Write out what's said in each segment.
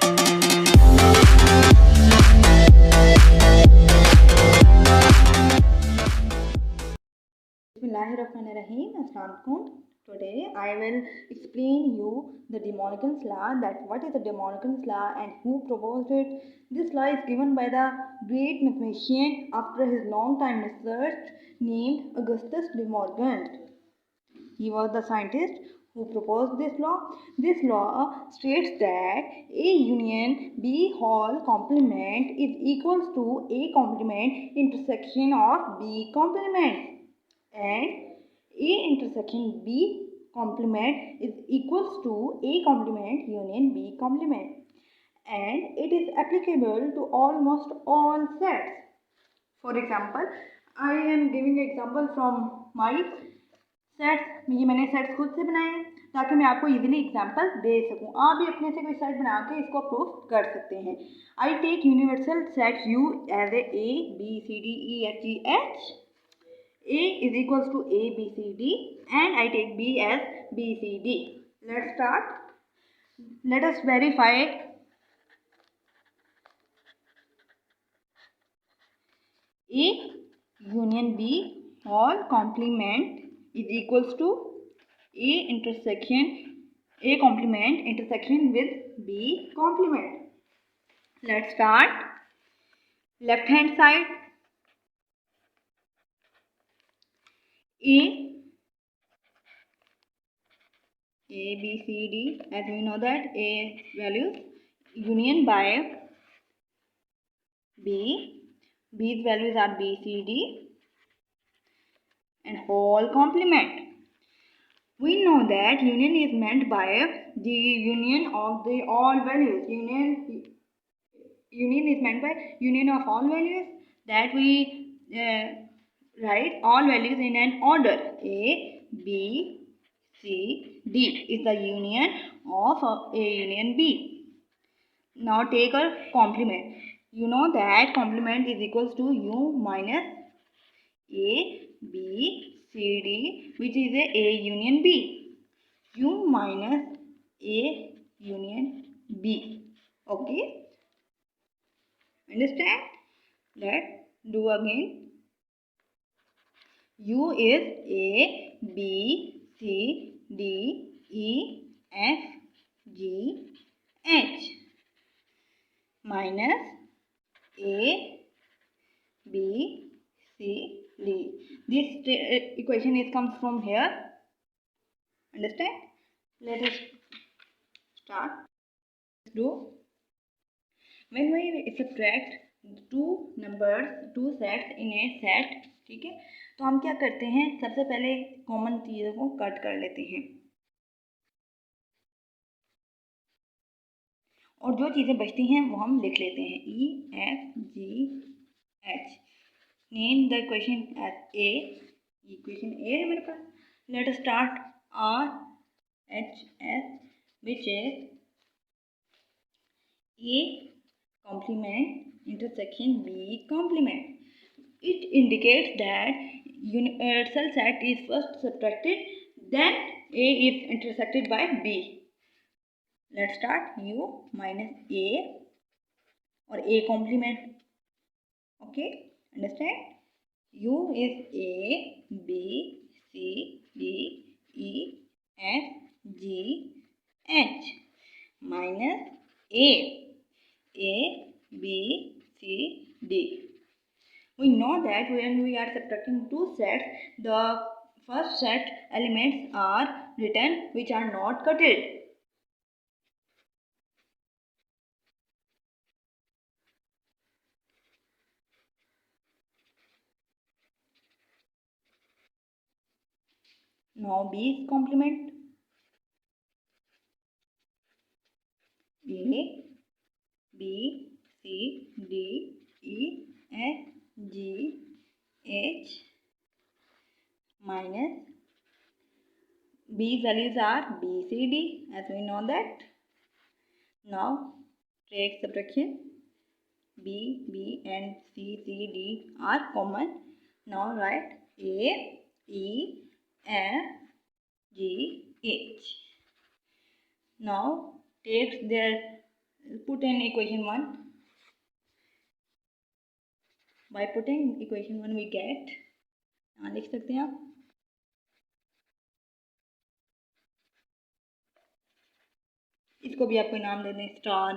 Bismillahirrahmanirrahim. Assalamualaikum. Today I will explain you the De Morgan's law, that what is the De Morgan's law and who proposed it. This law is given by the great mathematician after his long time research named Augustus De Morgan. He was the scientist who proposed this law. This law states that A union B whole complement is equals to A complement intersection of B complement, and A intersection B complement is equals to A complement union B complement, and it is applicable to almost all sets. For example, I am giving an example from my sets, ये मैंने sets खुद से बनाए हैं ताकि मैं आपको easily example दे सकूं। आप भी अपने से कोई सेट बना के इसको प्रूफ कर सकते हैं। I take universal set U as A B C D E F G H. A is equals to A B C D and I take B as B C D. Let's start. Let us verify A union B whole complement is equals to A complement intersection with B complement. Let's start. Left hand side, A B C D, as we know that A values union by B's values are B C D and whole complement. We know that union is meant by the union of the all values. Union is meant by union of all values, that we write all values in an order. A, B, C, D is the union of A union B. Now take a complement. You know that complement is equals to U minus A, B, C, D, which is A union B. U minus A union B. Okay? Understand? Let's do again. U is A, B, C, D, E, F, G, H minus A, B, C, D. This equation is comes from here. Understand? Let us start. Do. When we subtract two sets in a set, ठीक है, तो हम क्या करते हैं, सबसे पहले common चीज़ों को कट कर लेते हैं और जो चीज़ें बचती हैं वो हम लिख लेते हैं E, F, G, H. Name the equation as A. Equation A है मेरे पास. Let us start R, H, S, which is A complement intersection B complement. It indicates that universal set is first subtracted, then A is intersected by B. Let's start. U minus A or A complement. Okay, understand? U is A, B, C, D, E, F, G, H minus A, B, C, D. We know that when we are subtracting two sets, the first set elements are written which are not cutted. Now B's complement. A, B, C, D, E, F, G, H minus B's values are B, C, D, as we know that. Now take subtraction. B and C, D are common. Now write A, E, F, G, H. Now take their put in equation 1. By putting equation 1 we get, यहाँ लिख सकते हैं आप, इसको भी आपको नाम दे दें star.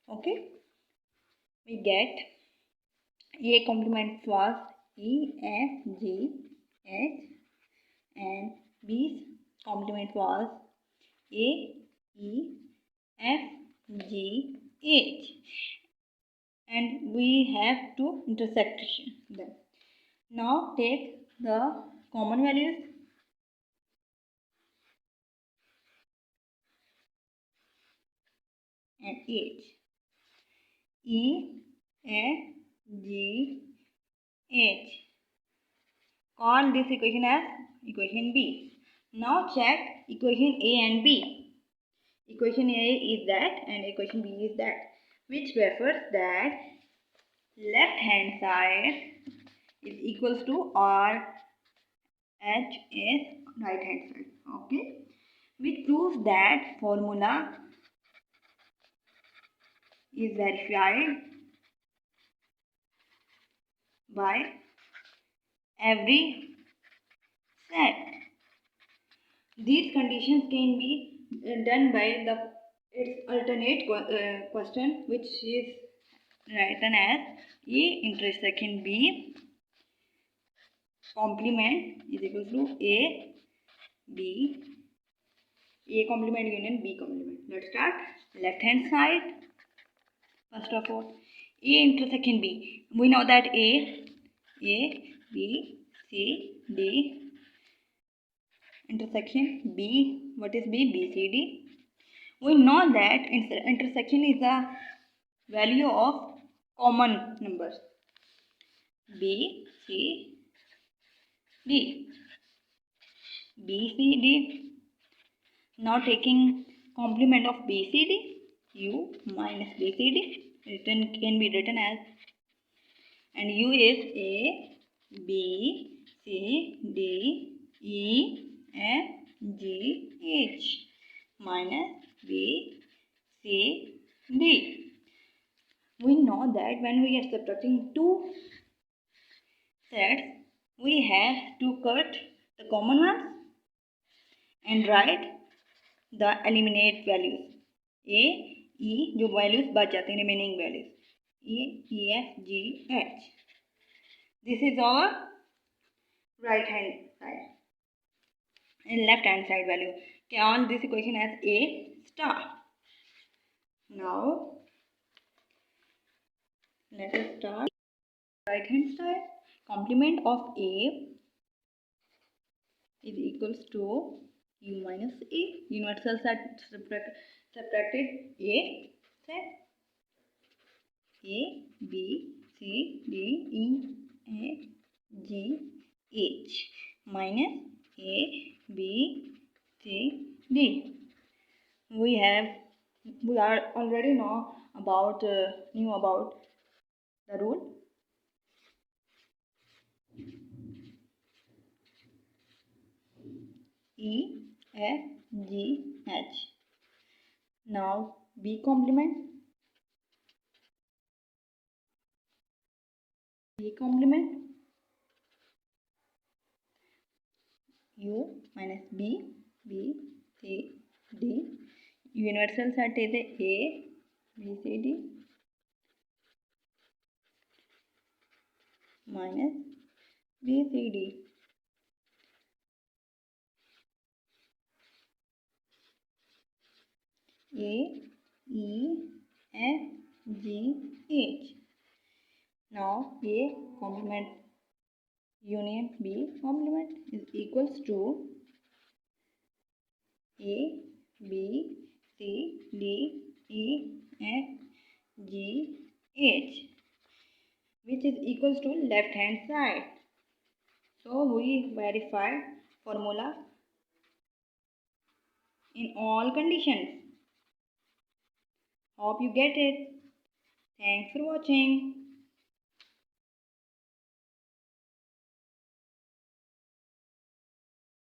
Okay, we get A complement was E, F, G, H, and B's complement was A, E, F, G, H, and we have to intersect them. Now take the common values and H. E, F, G, H. Call this equation as equation B. Now check equation A and B. Equation A is that and equation B is that, which refers that left hand side is equals to R H is right hand side. Okay, which proves that formula is verified by every set. These conditions can be done by the its alternate question, which is written as A intersection B complement is equal to A complement union B complement. Let's start. Left hand side. First of all, A intersection B. We know that A, B, C, D intersection B. What is B? B, C, D. We know that intersection is the value of common numbers B, C, D. B, C, D. Now taking complement of B, C, D, U minus B, C, D can be written as, and U is A, B, C, D, E, F, G, H minus B, C, D. We know that when we are subtracting two sets, we have to cut the common ones and write the eliminate values. A, E, जो values बच जाते हैं, remaining values. E, E, F, G, H. This is our right hand side and left hand side value. On this equation as A star. Now let us start. Right hand side, complement of A is equals to U minus A. Universal set subtracted A set A, B, C, D, E, F, G, H minus A, B, C, D. We are already knew about the rule. E, F, G, H. Now B complement. B complement U minus B, B, C, D. Universal set is A, B, C, D minus B, C, D. A, E, F, G, H. Now A complement union B complement is equals to A, B, C, D, E, F, G, H, which is equals to left hand side. So we verified formula in all conditions. Hope you get it. Thanks for watching.